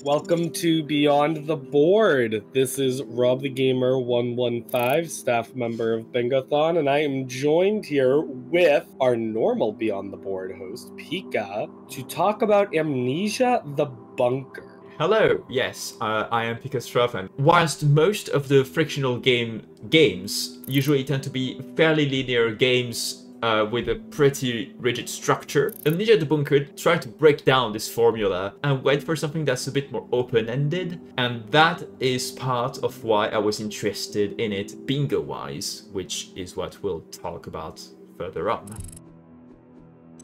Welcome to Beyond the Board. This is Rob the Gamer 115, staff member of Bingothon, and I am joined here with our normal Beyond the Board host, Pika, to talk about Amnesia the Bunker. Hello, yes, I am Pikastroff, and whilst most of the frictional games usually tend to be fairly linear games with a pretty rigid structure, Amnesia the Bunker tried to break down this formula and went for something that's a bit more open-ended, and that is part of why I was interested in it bingo-wise, which is what we'll talk about further on.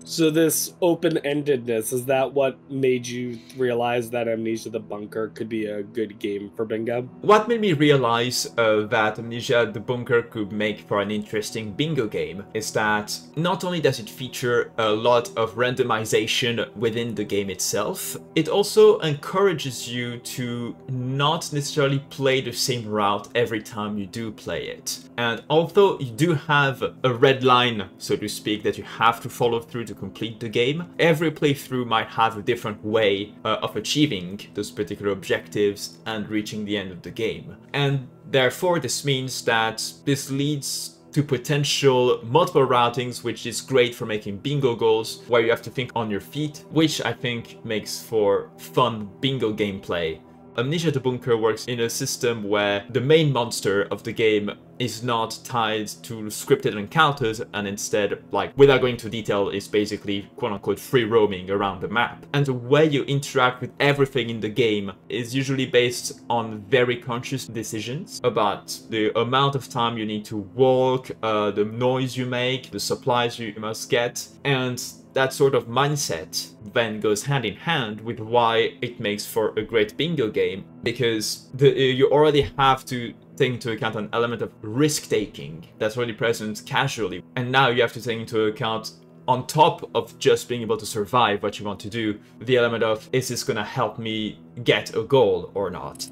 So this open-endedness, is that what made you realize that Amnesia the Bunker could be a good game for bingo? What made me realize that Amnesia the Bunker could make for an interesting bingo game is that not only does it feature a lot of randomization within the game itself, it also encourages you to not necessarily play the same route every time you do play it. And although you do have a red line, so to speak, that you have to follow through to complete the game, every playthrough might have a different way of achieving those particular objectives and reaching the end of the game. And therefore this means that this leads to potential multiple routings, which is great for making bingo goals where you have to think on your feet, which I think makes for fun bingo gameplay. Amnesia the Bunker works in a system where the main monster of the game is not tied to scripted encounters, and instead, like, without going into detail, is basically quote-unquote free roaming around the map. And the way you interact with everything in the game is usually based on very conscious decisions about the amount of time you need to walk, the noise you make, the supplies you must get, and that sort of mindset then goes hand in hand with why it makes for a great bingo game, because you already have to take into account an element of risk-taking that's already present casually, and now you have to take into account, on top of just being able to survive what you want to do, the element of, is this gonna help me get a goal or not?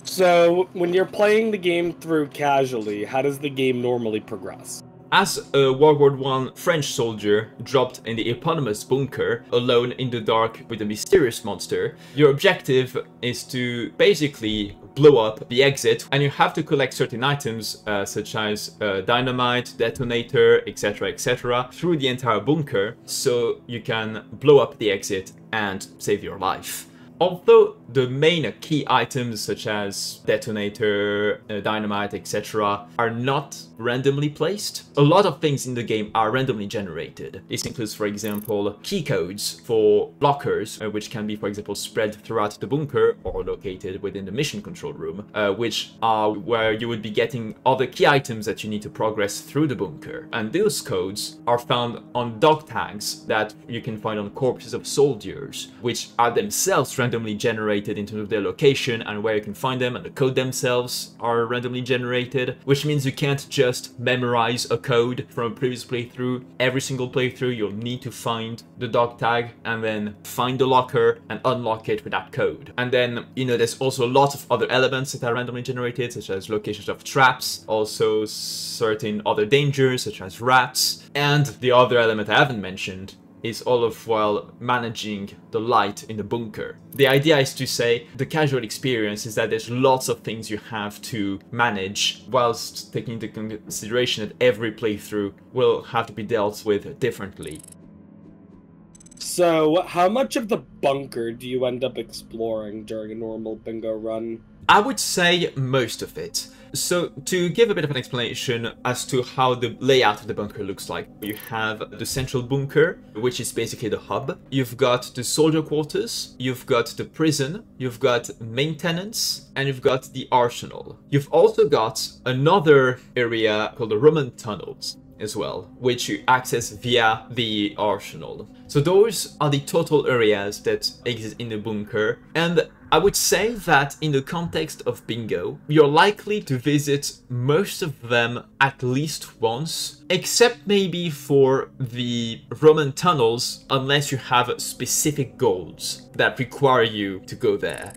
So when you're playing the game through casually, how does the game normally progress? As a World War I French soldier dropped in the eponymous bunker, alone in the dark with a mysterious monster, your objective is to basically blow up the exit, and you have to collect certain items such as dynamite, detonator, etc, through the entire bunker so you can blow up the exit and save your life. Although the main key items such as detonator, dynamite, etc. are not randomly placed, a lot of things in the game are randomly generated. This includes, for example, key codes for lockers, which can be, for example, spread throughout the bunker or located within the mission control room, which are where you would be getting all the key items that you need to progress through the bunker. And those codes are found on dog tags that you can find on corpses of soldiers, which are themselves randomly generated in terms of their location and where you can find them, and the code themselves are randomly generated, which means you can't just memorize a code from a previous playthrough. Every single playthrough you'll need to find the dog tag and then find the locker and unlock it with that code. And then, you know, there's also lots of other elements that are randomly generated, such as locations of traps, also certain other dangers such as rats, and the other element I haven't mentioned is all of while managing the light in the bunker. The idea is to say the casual experience is that there's lots of things you have to manage, whilst taking into consideration that every playthrough will have to be dealt with differently. So how much of the bunker do you end up exploring during a normal bingo run? I would say most of it. So to give a bit of an explanation as to how the layout of the bunker looks like, you have the central bunker, which is basically the hub. You've got the soldier quarters, you've got the prison, you've got maintenance, and you've got the arsenal. You've also got another area called the Roman tunnels as well, which you access via the arsenal. So those are the total areas that exist in the bunker, and I would say that in the context of bingo, you're likely to visit most of them at least once, except maybe for the Roman tunnels, unless you have specific goals that require you to go there.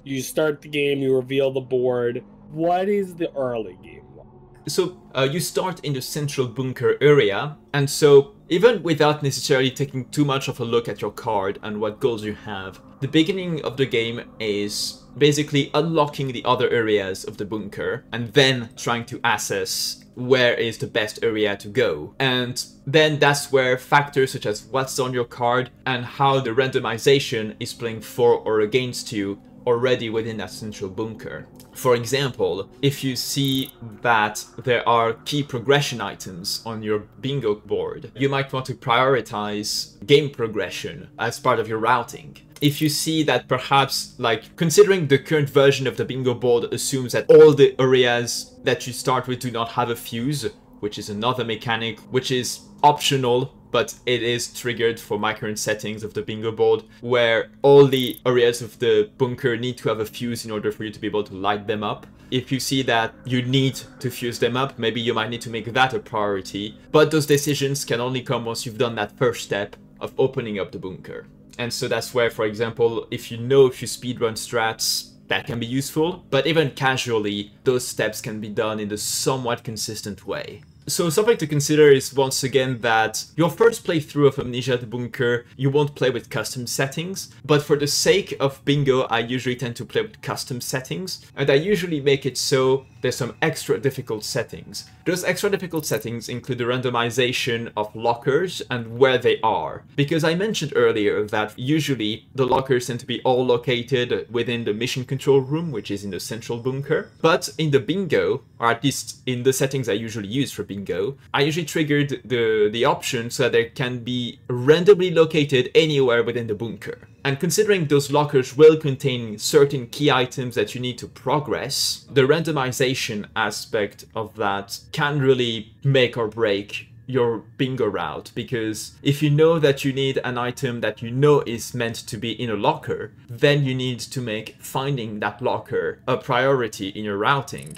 You start the game, you reveal the board. What is the early game like? So you start in the central bunker area, and so even without necessarily taking too much of a look at your card and what goals you have, the beginning of the game is basically unlocking the other areas of the bunker and then trying to assess where is the best area to go. And then that's where factors such as what's on your card and how the randomization is playing for or against you already within that central bunker. For example, if you see that there are key progression items on your bingo board, you might want to prioritize game progression as part of your routing. If you see that perhaps, like, considering the current version of the bingo board assumes that all the areas that you start with do not have a fuse, which is another mechanic which is optional, but it is triggered for my current settings of the bingo board, where all the areas of the bunker need to have a fuse in order for you to be able to light them up. If you see that you need to fuse them up, maybe you might need to make that a priority, but those decisions can only come once you've done that first step of opening up the bunker. And so that's where, for example, if you know if you speedrun strats, that can be useful, but even casually, those steps can be done in a somewhat consistent way. So something to consider is once again that your first playthrough of Amnesia the Bunker, you won't play with custom settings, but for the sake of bingo, I usually tend to play with custom settings, and I usually make it so there's some extra difficult settings. Those extra difficult settings include the randomization of lockers and where they are, because I mentioned earlier that usually the lockers tend to be all located within the mission control room, which is in the central bunker, but in the bingo, or at least in the settings I usually use for bingo, I usually triggered the option so that they can be randomly located anywhere within the bunker. And considering those lockers will contain certain key items that you need to progress, the randomization aspect of that can really make or break your bingo route, because if you know that you need an item that you know is meant to be in a locker, then you need to make finding that locker a priority in your routing.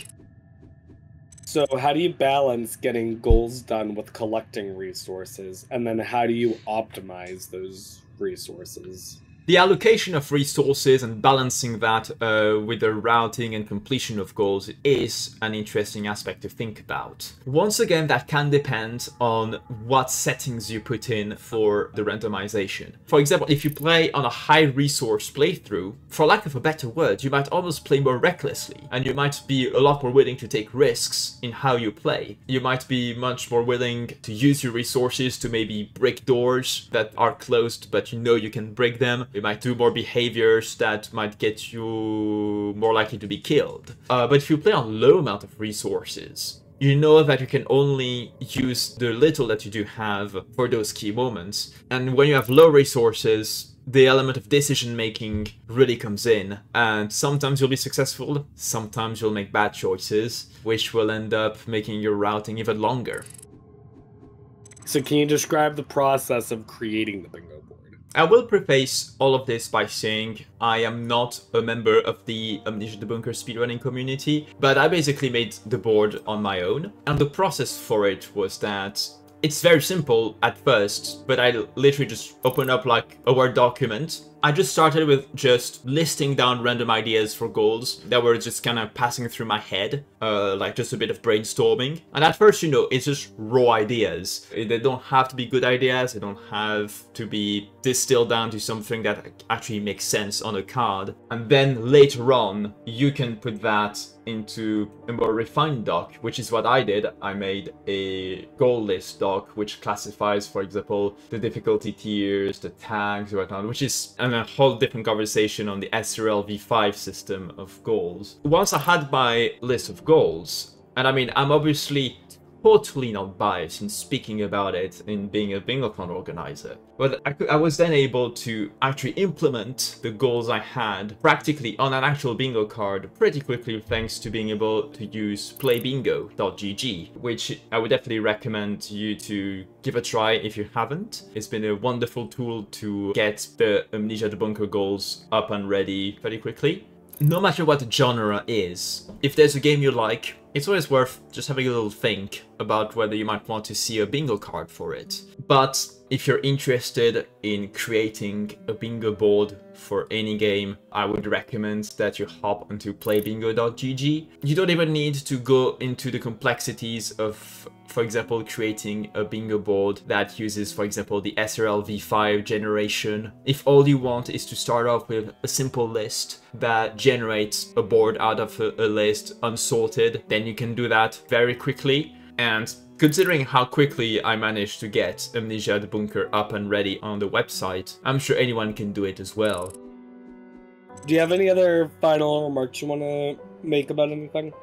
So how do you balance getting goals done with collecting resources, and then how do you optimize those resources? The allocation of resources and balancing that with the routing and completion of goals is an interesting aspect to think about. Once again, that can depend on what settings you put in for the randomization. For example, if you play on a high resource playthrough, for lack of a better word, you might almost play more recklessly, and you might be a lot more willing to take risks in how you play. You might be much more willing to use your resources to maybe break doors that are closed, but you know you can break them. You might do more behaviors that might get you more likely to be killed. But if you play on low amount of resources, you know that you can only use the little that you do have for those key moments. And when you have low resources, the element of decision making really comes in, and sometimes you'll be successful, sometimes you'll make bad choices, which will end up making your routing even longer. So can you describe the process of creating the bingo board? I will preface all of this by saying I am not a member of the Amnesia the Bunker speedrunning community, but I basically made the board on my own, and the process for it was that it's very simple at first, but I literally just opened up like a Word document. I just started with just listing down random ideas for goals that were just kind of passing through my head, like just a bit of brainstorming. And at first, you know, it's just raw ideas. They don't have to be good ideas. They don't have to be distilled down to something that actually makes sense on a card. And then later on, you can put that into a more refined doc, which is what I did. I made a goal list doc, which classifies, for example, the difficulty tiers, the tags, whatnot, which is a whole different conversation on the SRL v5 system of goals. Once I had my list of goals, and I mean, I'm obviously totally not biased in speaking about it in being a BingoCon organizer, but I was then able to actually implement the goals I had practically on an actual bingo card pretty quickly, thanks to being able to use playbingo.gg, which I would definitely recommend you to give a try if you haven't. It's been a wonderful tool to get the Amnesia the Bunker goals up and ready pretty quickly. No matter what the genre is, if there's a game you like, it's always worth just having a little think about whether you might want to see a bingo card for it. But If you're interested in creating a bingo board for any game, I would recommend that you hop onto playbingo.gg. You don't even need to go into the complexities of, for example, creating a bingo board that uses, for example, the SRL v5 generation. If all you want is to start off with a simple list that generates a board out of a list unsorted, then you can do that very quickly. And considering how quickly I managed to get Amnesia the Bunker up and ready on the website, I'm sure anyone can do it as well. Do you have any other final remarks you want to make about anything?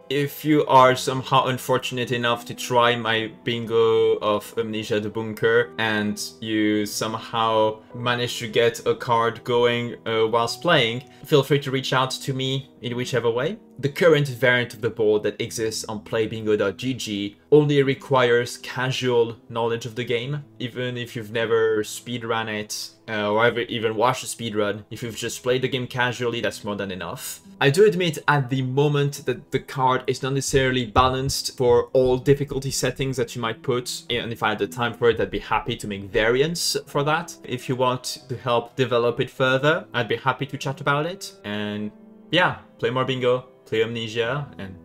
If you are somehow unfortunate enough to try my bingo of Amnesia the Bunker and you somehow manage to get a card going whilst playing, feel free to reach out to me in whichever way. The current variant of the board that exists on playbingo.gg only requires casual knowledge of the game. Even if you've never speedrun it or ever even watched a speedrun, if you've just played the game casually, that's more than enough. I do admit at the moment that the card is not necessarily balanced for all difficulty settings that you might put, and if I had the time for it, I'd be happy to make variants for that. If you want to help develop it further, I'd be happy to chat about it. And yeah, play more bingo, play Amnesia, and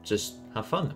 just have fun.